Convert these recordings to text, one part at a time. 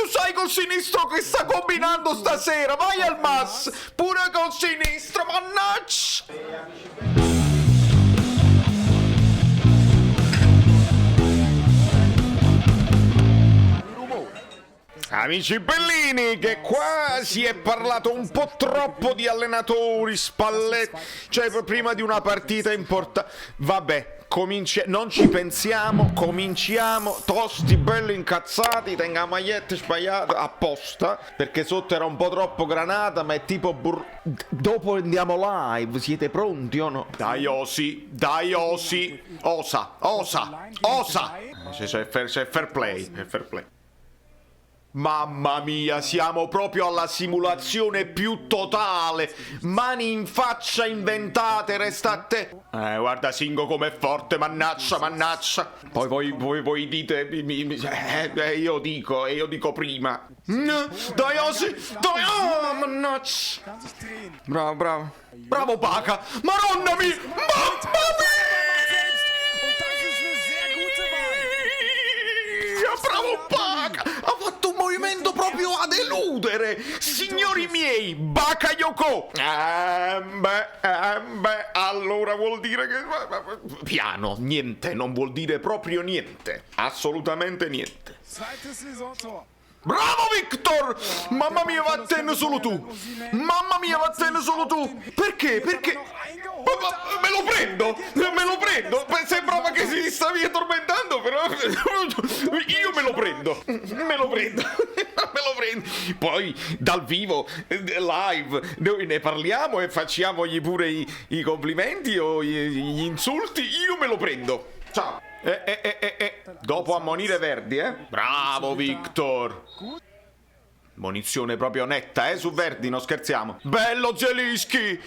sai col sinistro che sta combinando stasera? Vai al mas, pure col sinistro, mannaggia! Amici bellini, che qua si è parlato un po' troppo di allenatori, Spalletti, cioè prima di una partita importante. Vabbè, non ci pensiamo, cominciamo, tosti belli incazzati, tenga magliette sbagliate apposta, perché sotto era un po' troppo granata, ma è tipo dopo andiamo live, siete pronti o no? Dai Osi, osa. C'è fair play, è fair play. Mamma mia, siamo proprio alla simulazione più totale. Mani in faccia inventate, restate. Guarda Singo com'è forte, mannaccia. Poi voi dite, io dico prima. Dai Osi, dai, mannaccia. Bravo Baca, Madonna mia, mamma mia. Bravo Baca, ha fatto un movimento proprio a deludere. Signori miei, Bakayoko. Allora vuol dire che piano, niente, non vuol dire proprio niente, assolutamente niente. Bravo Victor! Mamma mia, vattene solo tu! Perché? Me lo prendo! Sembrava che si stavi addormentando, però io me lo prendo! Poi dal vivo, live, noi ne parliamo e facciamogli pure i complimenti o gli insulti, io me lo prendo! Ciao! Dopo ammonire Verdi, Bravo Victor! Munizione proprio netta, su Verdi, non scherziamo. Bello Zielinski!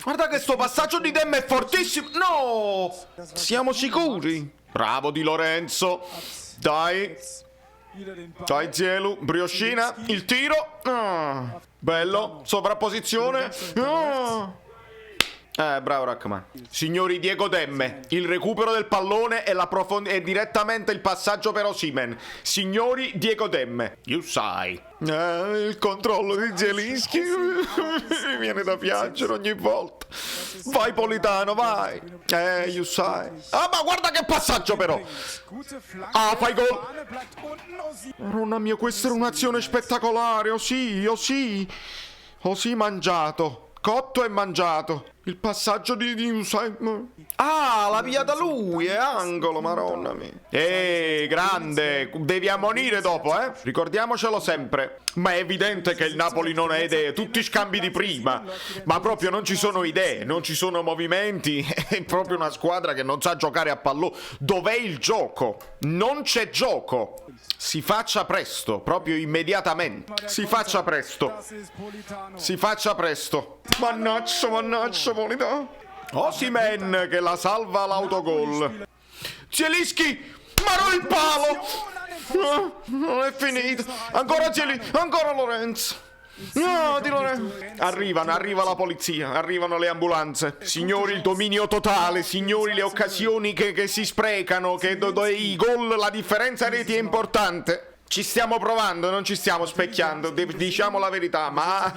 Guarda che sto passaggio di Demme è fortissimo! No! Siamo sicuri? Bravo Di Lorenzo! Dai Zielu, brioscina, il tiro! Bello, sovrapposizione! Bravo Rachman. Signori, Diego Demme, il recupero del pallone e direttamente il passaggio per Osimhen. Signori, Diego Demme, you sai. Il controllo di Zielinski mi viene da piangere ogni volta. Vai Politano, vai. You sai. Ma guarda che passaggio però. Fai gol. Madonna mia, questa era un'azione spettacolare. Sì, mangiato. Cotto e mangiato. Il passaggio di la via da lui, è angolo, madonna mia. Grande, devi ammonire dopo, ricordiamocelo sempre. Ma è evidente che il Napoli non ha idee, tutti scambi di prima. Ma proprio non ci sono idee, non ci sono movimenti. È proprio una squadra che non sa giocare a pallone. Dov'è il gioco? Non c'è gioco. Si faccia presto, proprio immediatamente. Si faccia presto. Mannaggia, Politano. Osimhen che la salva l'autogol. Zielinski, ma non il palo. Non è finito. Ancora Zielinski, ancora Lorenzo. No, Di Lorenzo. Arriva la polizia, arrivano le ambulanze. Signori, il dominio totale. Signori, le occasioni che si sprecano, i gol, la differenza reti è importante. Ci stiamo provando, non ci stiamo specchiando, diciamo la verità, ma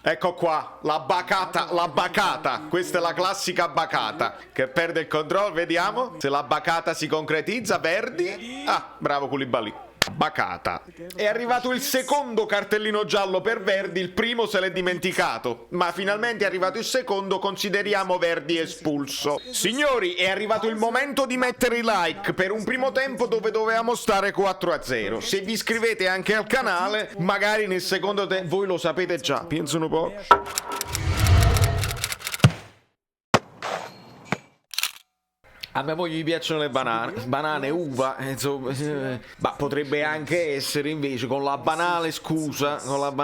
ecco qua, la bacata, questa è la classica bacata, che perde il controllo, vediamo se la bacata si concretizza, Verdi, bravo Koulibaly. Bacata. È arrivato il secondo cartellino giallo per Verdi, il primo se l'è dimenticato, ma finalmente è arrivato il secondo, consideriamo Verdi espulso. Signori, è arrivato il momento di mettere i like per un primo tempo dove dovevamo stare 4-0. Se vi iscrivete anche al canale, magari nel secondo tempo, voi lo sapete già, penso un po'. A mia moglie gli piacciono le banane, uva, insomma, ma potrebbe anche essere invece con la banale scusa,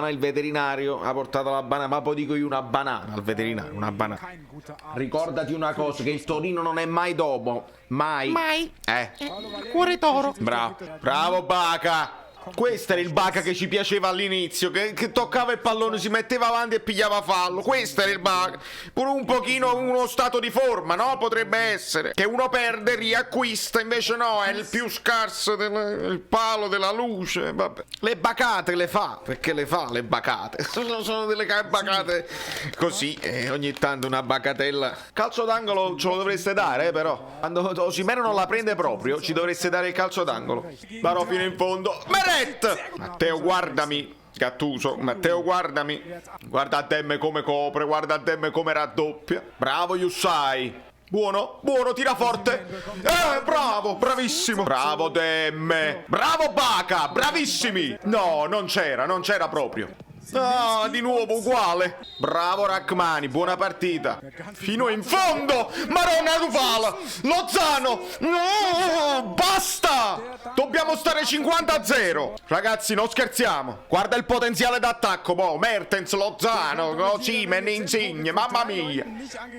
il veterinario ha portato la banana, ma poi dico io una banana al veterinario, una banana. Ricordati una cosa, che il Torino non è mai dopo, mai. Cuore d'oro. Bravo Baca. Questo era il Baca che ci piaceva all'inizio, che toccava il pallone, si metteva avanti e pigliava fallo. Questo era il Baca. Pure un pochino uno stato di forma, no? Potrebbe essere. Che uno perde, riacquista, invece no, è il più scarso il palo della luce. Vabbè. Le bacate le fa, perché le fa le bacate? Sono delle bacate così, ogni tanto una bacatella. Calcio d'angolo ce lo dovreste dare, però. Quando Osimhen non la prende proprio, ci dovreste dare il calcio d'angolo. Varò fino in fondo. Meret! Matteo, guardami. Gattuso, Matteo, guardami. Guarda Demme come copre, guarda Demme come raddoppia. Bravo Yusai. Buono, buono, tira forte. Bravo, bravissimo. Bravo Demme. Bravo Baca, bravissimi. No, non c'era proprio. Ah, di nuovo uguale. Bravo Rachmani, buona partita. Fino in fondo. Maronna Dufala. Lozano. No, basta. Dobbiamo stare 50-0. Ragazzi, non scherziamo. Guarda il potenziale d'attacco. Mertens, Lozano, Osimhen, Insigne. Mamma mia.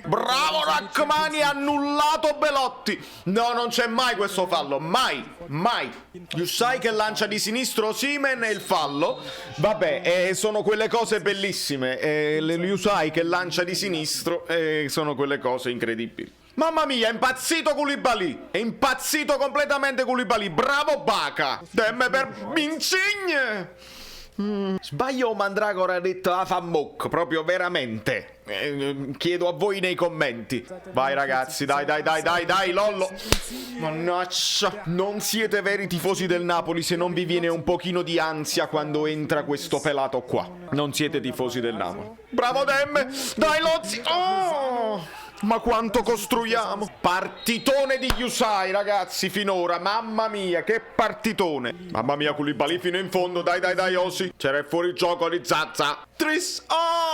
Bravo Rachmani, annullato Belotti. No, non c'è mai questo fallo. Mai. Yusai che lancia di sinistro Osimhen e il fallo. Vabbè, sono quelle cose bellissime. Yusai che lancia di sinistro sono quelle cose incredibili. Mamma mia, è impazzito Koulibaly. È impazzito completamente Koulibaly. Bravo Baca. Demme per Insigne. Sbaglio, Mandragora ha detto a Fammoc, proprio veramente. Chiedo a voi nei commenti. Vai ragazzi, dai Lollo. Mannaggia. Non siete veri tifosi del Napoli se non vi viene un pochino di ansia quando entra questo pelato qua. Non siete tifosi del Napoli. Bravo Demme. Dai Lozzi. Oh! Ma quanto costruiamo? Partitone di Yusai, ragazzi, finora. Mamma mia, che partitone. Mamma mia, Koulibaly fino in fondo. Dai, Osi. C'era il fuorigioco di Zaza. Tris.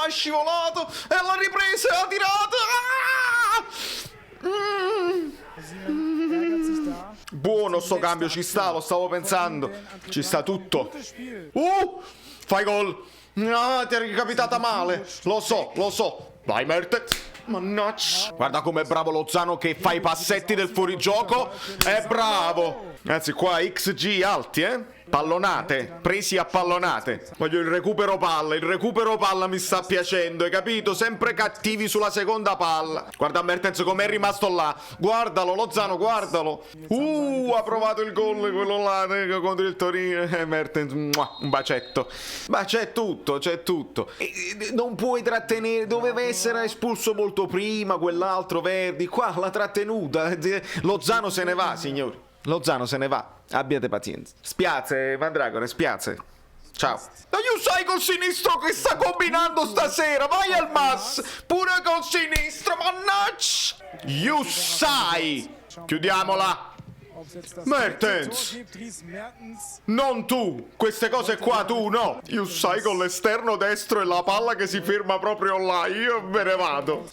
È scivolato. E l'ha ripresa, ha tirato. Buono sto cambio, ci sta, lo stavo pensando. Ci sta tutto. Fai gol. No, ti è ricapitata male. Lo so. Vai Mertens. Mannaggia. Guarda com'è bravo Lozano che fa i passetti del fuorigioco. È bravo. Anzi, qua XG alti, Pallonate, presi a pallonate. Voglio il recupero palla mi sta piacendo, hai capito? Sempre cattivi sulla seconda palla. Guarda Mertens com'è rimasto là. Guardalo Lozano, guardalo. Ha provato il gol quello là contro il Torino. Mertens, un bacetto. Ma c'è tutto. Non puoi trattenere, doveva essere espulso molto prima quell'altro Verdi. Qua l'ha trattenuta. Lozano se ne va, signori. Lozano se ne va, abbiate pazienza. Spiace, Mandragora, spiace. Ciao. Ma Yusai col sinistro che sta combinando stasera, vai al Mas, pure col sinistro, mannaggia. Yusai, chiudiamola. Mertens, non tu, queste cose qua tu no. Yusai con l'esterno destro e la palla che si ferma proprio là, io me ne vado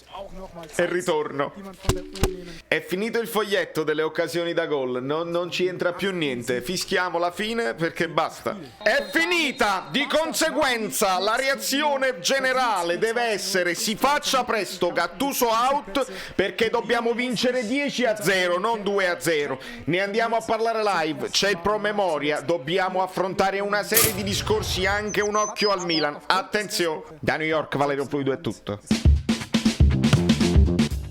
e ritorno. È finito il foglietto delle occasioni da gol, non ci entra più niente, fischiamo la fine perché basta. È finita, di conseguenza la reazione generale deve essere: si faccia presto, Gattuso out, perché dobbiamo vincere 10-0, non 2-0. Ne andiamo a parlare live, c'è il promemoria, dobbiamo affrontare una serie di discorsi, anche un occhio al Milan. Attenzione, da New York Valerio Fluido è tutto.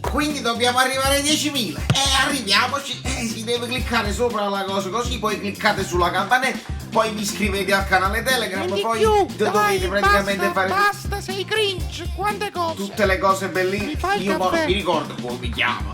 Quindi dobbiamo arrivare ai 10.000. Arriviamoci. Si deve cliccare sopra la cosa, così poi cliccate sulla campanella, poi vi iscrivete al canale Telegram, poi dovete praticamente fare. Basta, sei cringe, quante cose. Tutte le cose bellissime. Io non mi ricordo come mi chiamo.